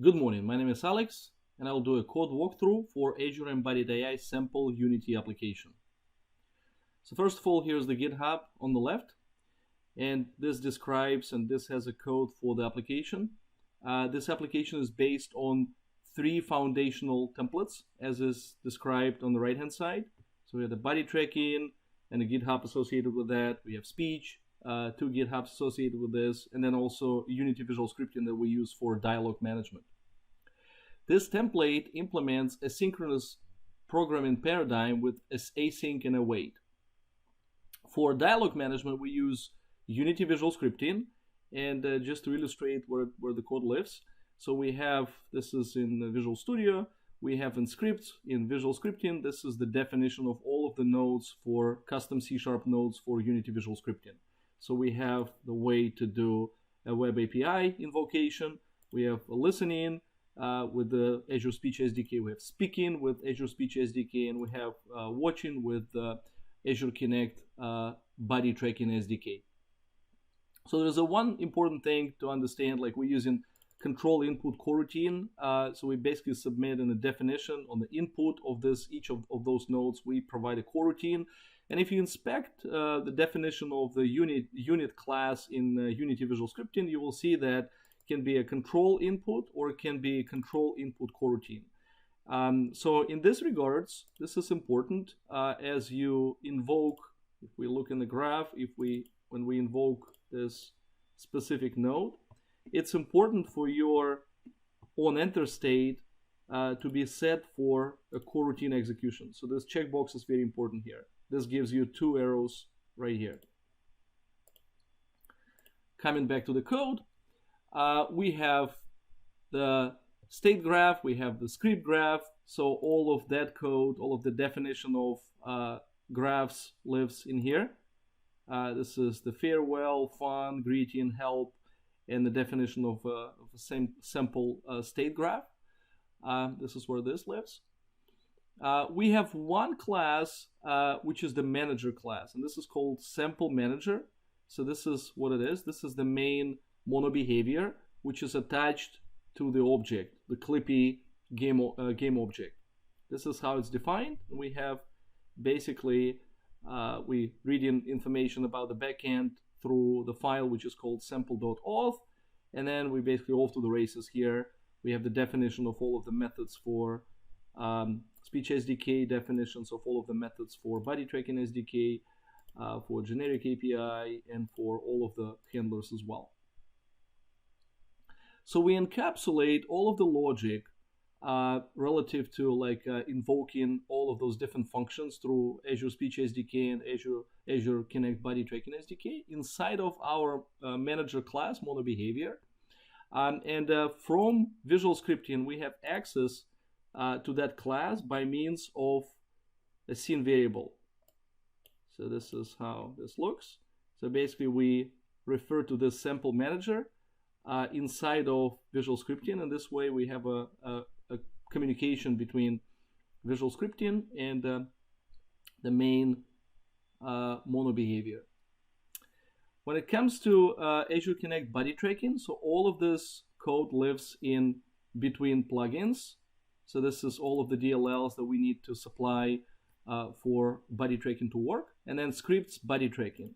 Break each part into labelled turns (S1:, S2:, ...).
S1: Good morning, my name is Alex, and I'll do a code walkthrough for Azure EmbodiedAI sample Unity application. So first of all, here's the GitHub on the left, and this describes and this has a code for the application. This application is based on 3 foundational templates, as is described on the right-hand side. So we have the body tracking and the GitHub associated with that. We have speech, 2 GitHubs associated with this, and then also Unity visual scripting that we use for dialogue management. This template implements a synchronous programming paradigm with async and await. For dialogue management, we use Unity visual scripting, and just to illustrate where the code lives. So we have, this is in Visual Studio, we have in scripts, in visual scripting, this is the definition of all of the nodes for custom C# nodes for Unity visual scripting. So we have the way to do a web API invocation, we have a listening with the Azure Speech SDK, we have speaking with Azure Speech SDK, and we have watching with Azure Connect body tracking SDK. So there's one important thing to understand, like we're using control input coroutine. So we basically submit in the definition on the input of each of those nodes, we provide a coroutine. And if you inspect the definition of the unit class in Unity visual scripting, you will see that it can be a control input or it can be a control input coroutine. So in this regards, this is important as you invoke. If we look in the graph, when we invoke this specific node, it's important for your onEnter state to be set for a coroutine execution. So this checkbox is very important here. This gives you 2 arrows right here. Coming back to the code, we have the state graph, we have the script graph. So all of that code, all of the definition of graphs lives in here. This is the farewell, fun, greeting, help, and the definition of a sample state graph. This is where this lives. We have one class, which is the manager class, and this is called sample manager. So this is what it is. This is the main mono behavior, which is attached to the object, the Clippy game object. This is how it's defined. We have basically we reading information about the backend through the file which is called sample.auth, and then we basically off to the races here. We have the definition of all of the methods for speech SDK, definitions of all of the methods for body tracking SDK, for generic API, and for all of the handlers as well. So we encapsulate all of the logic relative to invoking all of those different functions through Azure Speech SDK and Azure Connect Body Tracking SDK inside of our manager class, mono behavior. And from visual scripting, we have access to that class by means of a scene variable. So this is how this looks. So basically, we refer to this sample manager inside of visual scripting, and this way we have a communication between visual scripting and the main mono behavior. When it comes to Azure Connect body tracking, so all of this code lives in between plugins. So this is all of the DLLs that we need to supply for body tracking to work, and then scripts body tracking.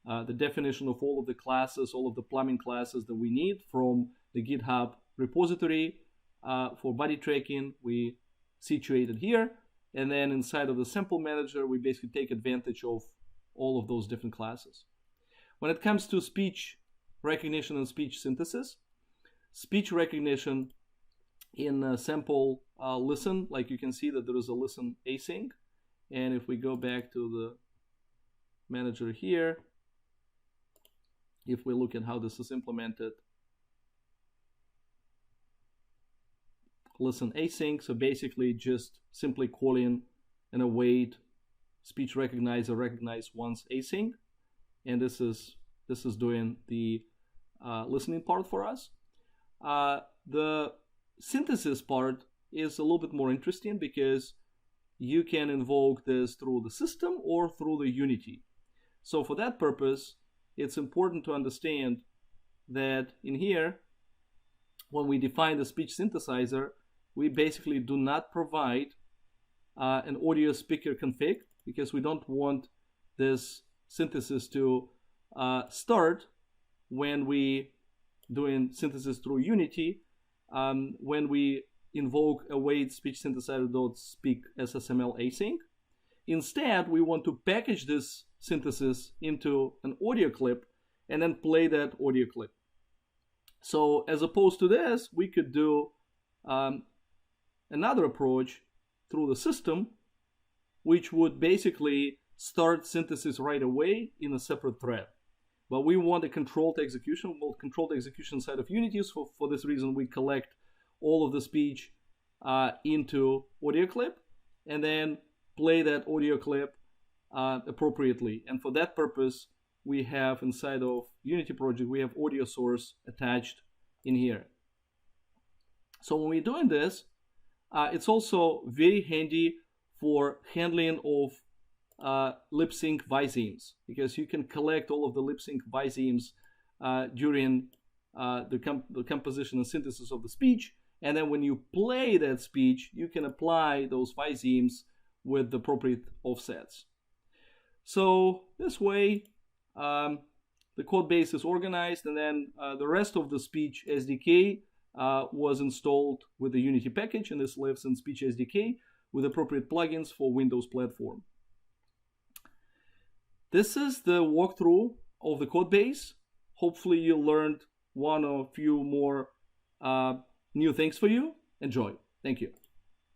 S1: The definition of all of the classes, all of the plumbing classes that we need from the GitHub repository for body tracking, we situated here. And then inside of the sample manager, we basically take advantage of all of those different classes. When it comes to speech recognition and speech synthesis, speech recognition in sample listen, like you can see that there is a listen async. And if we go back to the manager here, if we look at how this is implemented, listen async, so basically just simply calling and await speech recognizer recognize once async, and this is doing the listening part for us. The synthesis part is a little bit more interesting because you can invoke this through the system or through the Unity. So for that purpose, it's important to understand that in here when we define the speech synthesizer, we basically do not provide an audio speaker config, because we don't want this synthesis to start when we doing synthesis through Unity, when we invoke await speech synthesizer.speak SSML async. Instead, we want to package this synthesis into an audio clip and then play that audio clip. So as opposed to this, we could do another approach through the system, which would basically start synthesis right away in a separate thread. But we want a controlled execution. Well, controlled execution side of Unity. So for this reason, we collect all of the speech into audio clip and then play that audio clip appropriately. And for that purpose, we have inside of Unity project, we have audio source attached in here. So when we're doing this, it's also very handy for handling of lip sync vysemes, because you can collect all of the lip sync vysemes during the composition and synthesis of the speech. And then when you play that speech, you can apply those vysemes with the appropriate offsets. So this way, the code base is organized, and then the rest of the speech SDK was installed with the Unity package, and this lives in speech SDK with appropriate plugins for Windows platform. This is the walkthrough of the code base. Hopefully you learned one or few more new things for you. Enjoy. Thank you.